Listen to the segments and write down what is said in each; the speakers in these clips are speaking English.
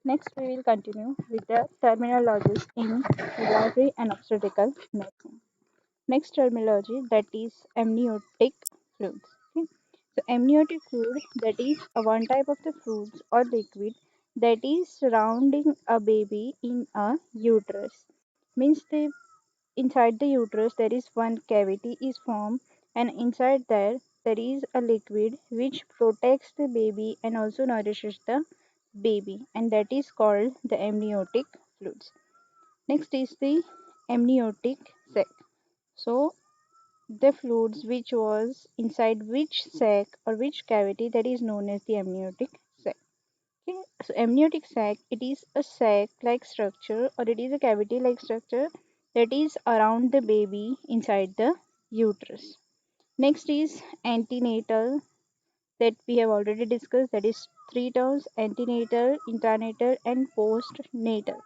Next, we will continue with the terminologies in midwifery and obstetrical nursing. Next terminology, that is amniotic fluids. Okay. So amniotic fluid, that is a one type of the fluids or liquid that is surrounding a baby in a uterus. Means the inside the uterus there is one cavity is formed, and inside there is a liquid which protects the baby and also nourishes the baby, and that is called the amniotic fluids. Next is the amniotic sac. So the fluids which was inside which sac or which cavity, that is known as the amniotic sac. Okay. So amniotic sac, it is a sac like structure or it is a cavity like structure that is around the baby inside the uterus. Next is antenatal, that we have already discussed, that is three terms: antenatal, intranatal and postnatal.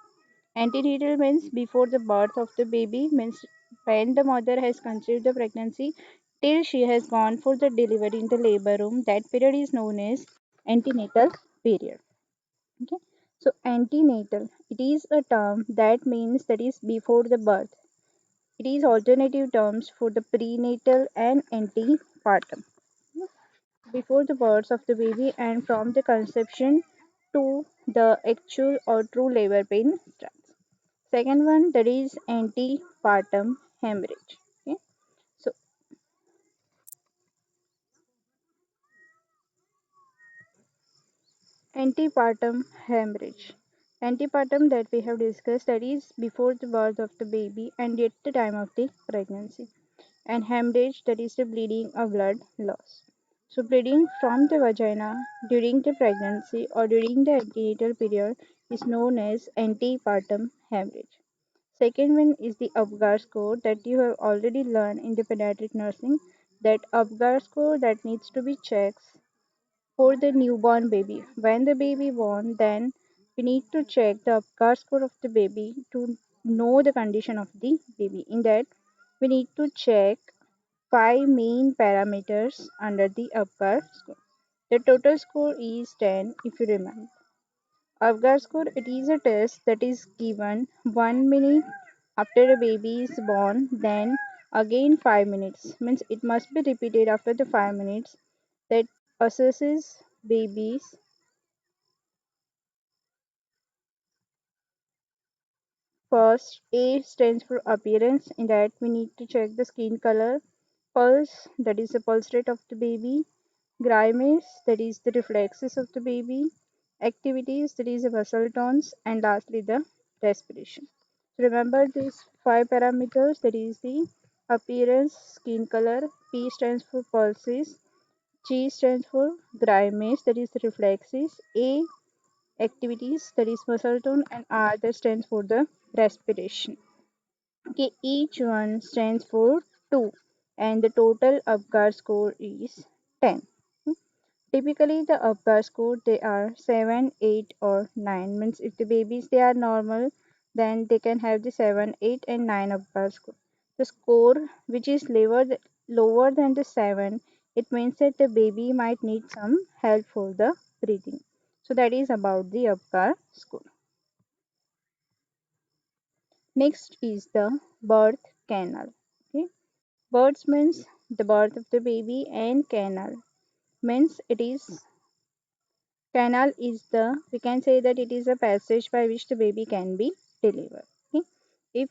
Antenatal means before the birth of the baby, means when the mother has conceived the pregnancy till she has gone for the delivery in the labor room, that period is known as antenatal period. Okay. So antenatal, it is a term that means that is before the birth. It is alternative terms for the prenatal and antepartum, before the birth of the baby and from the conception to the actual or true labor pain starts. Second one, that is antepartum hemorrhage. Okay. So antepartum hemorrhage. Antepartum, that we have discussed, that is before the birth of the baby and at the time of the pregnancy. And hemorrhage, that is the bleeding or blood loss. So bleeding from the vagina during the pregnancy or during the antenatal period is known as antepartum hemorrhage. Second one is the Apgar score, that you have already learned in the pediatric nursing, that Apgar score that needs to be checked for the newborn baby. When the baby born, then we need to check the Apgar score of the baby to know the condition of the baby. In that, we need to check five main parameters under the Apgar score. The total score is 10 if you remember. Apgar score, it is a test that is given 1 minute after a baby is born, then again 5 minutes. Means it must be repeated after the 5 minutes, that assesses babies. First, A stands for appearance. In that, we need to check the skin color. Pulse, that is the pulse rate of the baby. Grimace, that is the reflexes of the baby. Activities, that is the muscle tones. And lastly, the respiration. So remember these five parameters, that is the appearance, skin color. P stands for pulses. G stands for grimace, that is the reflexes. A, activities, that is muscle tone. And R, that stands for the respiration. Okay, each one stands for 2, and the total Apgar score is 10. Typically, the Apgar score, they are 7, 8 or 9. Means if the babies they are normal, then they can have the 7, 8 and 9 Apgar score. The score which is lower than the 7, it means that the baby might need some help for the breathing. So that is about the Apgar score. Next is the birth canal. Okay. Birth means the birth of the baby, and canal means it is, canal is the, we can say that it is a passage by which the baby can be delivered. Okay. If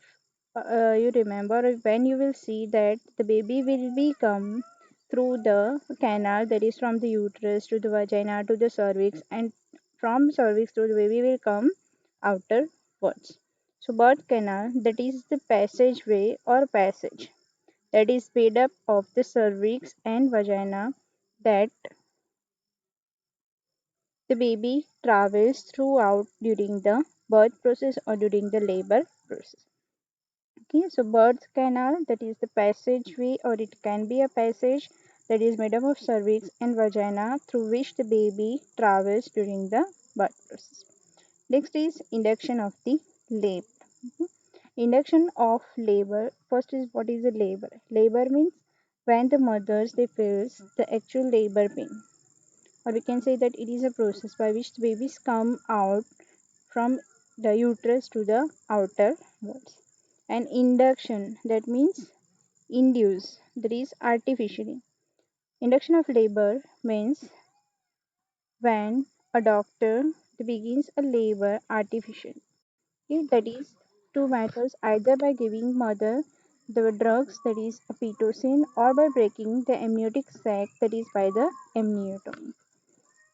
you remember, when you will see that the baby will be come through the canal, that is from the uterus to the vagina to the cervix, and from cervix to the baby will come outerwards. So birth canal, that is the passageway or passage that is made up of the cervix and vagina that the baby travels throughout during the birth process or during the labor process. Okay, so birth canal, that is the passageway or it can be a passage that is made up of cervix and vagina through which the baby travels during the birth process. Next is induction of the labor. Okay. Induction of labor. First is, what is a labor? Labor means when the mothers they feels the actual labor pain, or we can say that it is a process by which the babies come out from the uterus to the outer walls. And induction, that means induce, that is artificially. Induction of labor means when a doctor begins a labor artificially. Okay, that is two methods, either by giving mother the drugs, that is pitocin, or by breaking the amniotic sac, that is by the amniotomy.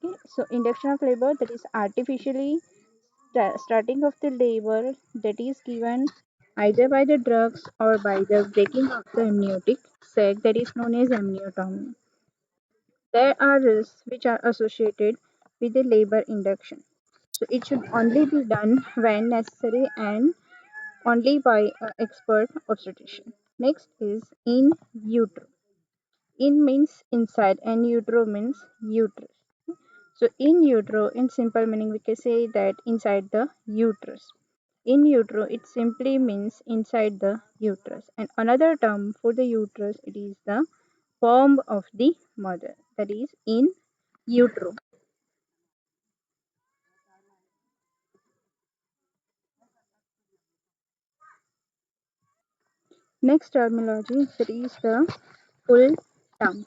Okay, so induction of labor, that is artificially starting of the labor, that is given either by the drugs or by the breaking of the amniotic sac, that is known as amniotomy. There are risks which are associated with the labor induction. So it should only be done when necessary and only by an expert obstetrician. Next is in utero. In means inside and utero means uterus. So in utero, in simple meaning, we can say that inside the uterus. In utero, it simply means inside the uterus. And another term for the uterus, it is the womb of the mother. That is in utero. Next terminology, that is the full term.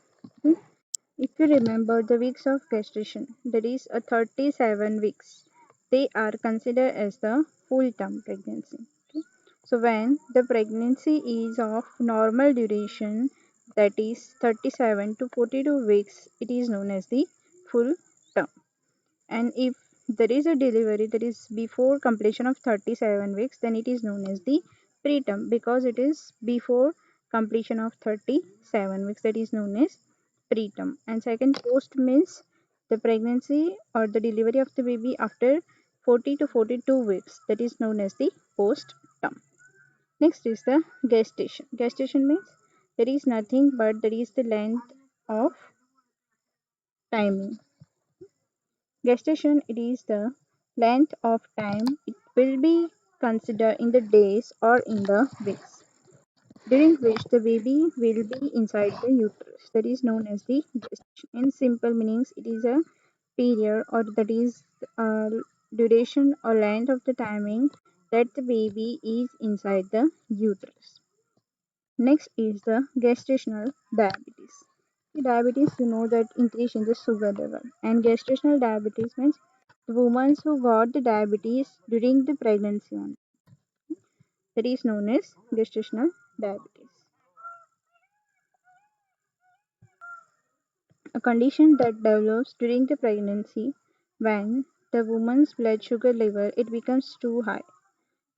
If you remember the weeks of gestation, that is a 37 weeks, they are considered as the full term pregnancy. Okay. So when the pregnancy is of normal duration, that is 37 to 42 weeks, it is known as the full term. And if there is a delivery that is before completion of 37 weeks, then it is known as the preterm, because it is before completion of 37 weeks, that is known as preterm. And second, post means the pregnancy or the delivery of the baby after 40 to 42 weeks, that is known as the post term. Next is the gestation. Gestation means there is nothing but there is the length of timing. Gestation, it is the length of time it will be considered in the days or in the weeks during which the baby will be inside the uterus. That is known as the gestation. In simple meanings, it is a period or that is duration or length of the timing that the baby is inside the uterus. Next is the gestational diabetes. The diabetes, you know that increase in the sugar level, and gestational diabetes means the women who got the diabetes during the pregnancy only. That is known as gestational diabetes. A condition that develops during the pregnancy when the woman's blood sugar level it becomes too high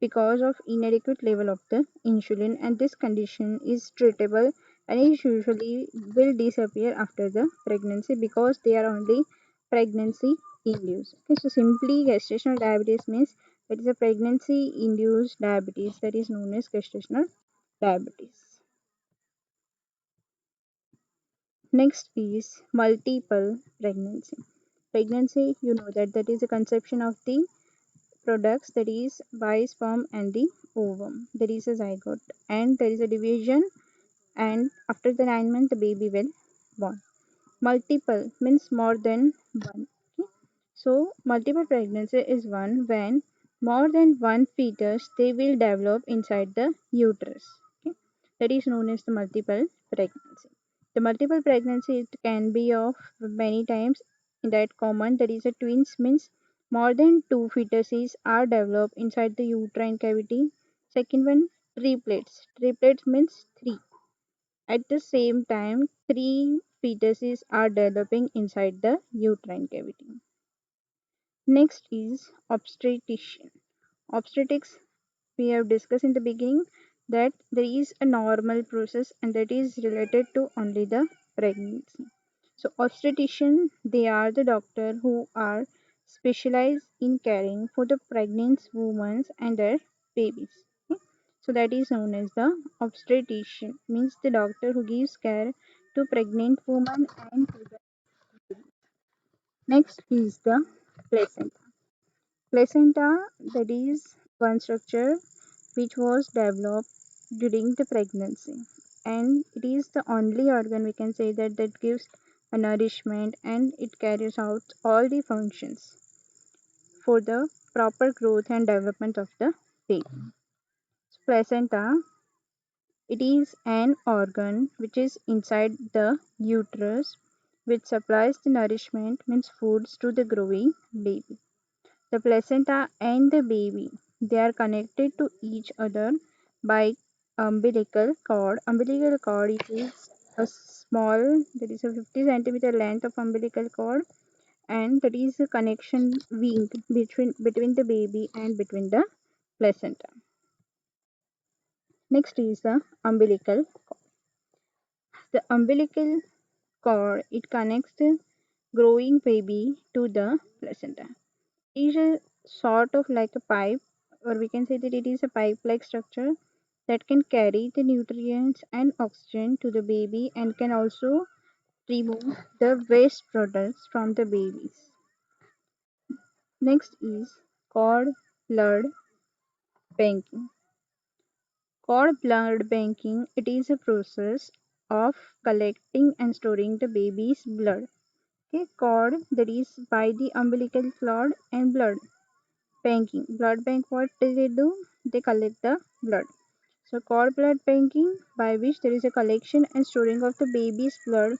because of inadequate level of the insulin, and this condition is treatable and it usually will disappear after the pregnancy because they are only pregnancy induced. Okay, so simply gestational diabetes means it is a pregnancy induced diabetes, that is known as gestational diabetes. Next is multiple pregnancy. Pregnancy, you know that that is a conception of the products, that is by sperm and the ovum. There is a zygote and there is a division, and after the 9 months the baby will born. Multiple means more than one. Okay. So multiple pregnancy is one when more than one fetus they will develop inside the uterus. Okay. That is known as the multiple pregnancy. The multiple pregnancy it can be of many times in that common, that is a twins means more than two fetuses are developed inside the uterine cavity. Second one, triplets. Triplets means three. At the same time, three fetuses are developing inside the uterine cavity. Next is obstetrician. Obstetrics, we have discussed in the beginning that there is a normal process and that is related to only the pregnancy. So obstetrician, they are the doctor who are specialized in caring for the pregnant women and their babies. Okay? So that is known as the obstetrician, means the doctor who gives care to pregnant women and to the baby. Next is the placenta. Placenta, that is one structure which was developed during the pregnancy, and it is the only organ we can say that that gives a nourishment and it carries out all the functions for the proper growth and development of the baby. Placenta, it is an organ which is inside the uterus which supplies the nourishment means foods to the growing baby. The placenta and the baby, they are connected to each other by umbilical cord. Umbilical cord it is a small, that is a 50 centimeter length of umbilical cord, and that is a connection wing between the baby and between the placenta. Next is the umbilical. The umbilical cord, it connects the growing baby to the placenta. It is a sort of like a pipe, or we can say that it is a pipe like structure that can carry the nutrients and oxygen to the baby and can also remove the waste products from the babies. Next is cord blood banking. Cord blood banking, it is a process of collecting and storing the baby's blood. Okay, cord, that is by the umbilical cord, and blood banking. Blood bank, what do they do? They collect the blood. So cord blood banking, by which there is a collection and storing of the baby's blood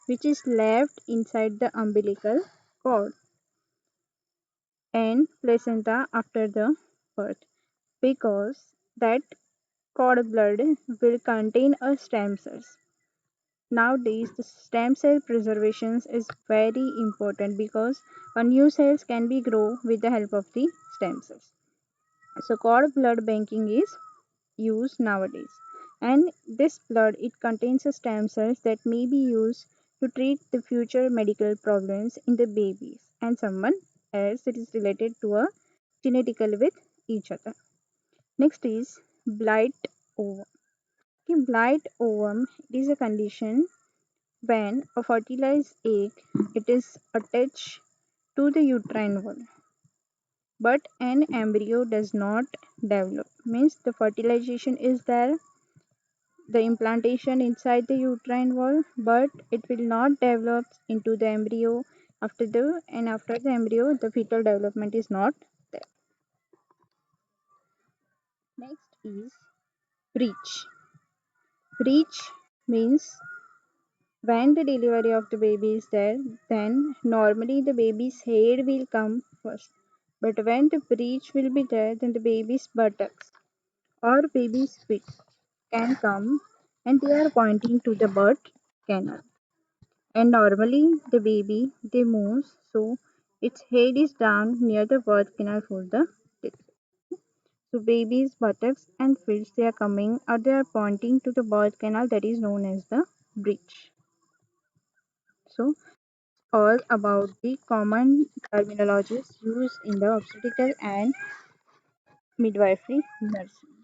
which is left inside the umbilical cord and placenta after the birth, because that cord blood will contain a stem cells. Nowadays, the stem cell preservation is very important because a new cells can be grow with the help of the stem cells. So cord blood banking is used nowadays, and this blood, it contains a stem cells that may be used to treat the future medical problems in the babies and someone else that is related to a genetical with each other. Next is blight ovum. Okay, blight ovum is a condition when a fertilized egg, it is attached to the uterine wall, but an embryo does not develop. Means the fertilization is there, the implantation inside the uterine wall, but it will not develop into the embryo. After the embryo, the fetal development is not there. Next is breech. Breech means when the delivery of the baby is there, then normally the baby's head will come first. But when the breech will be there, then the baby's buttocks or baby's feet can come, and they are pointing to the birth canal. And normally the baby, they moves, so its head is down near the birth canal for the delivery. So baby's buttocks and feet, they are coming or they are pointing to the birth canal, that is known as the breech. So all about the common terminologies used in the obstetrical and midwifery nursing.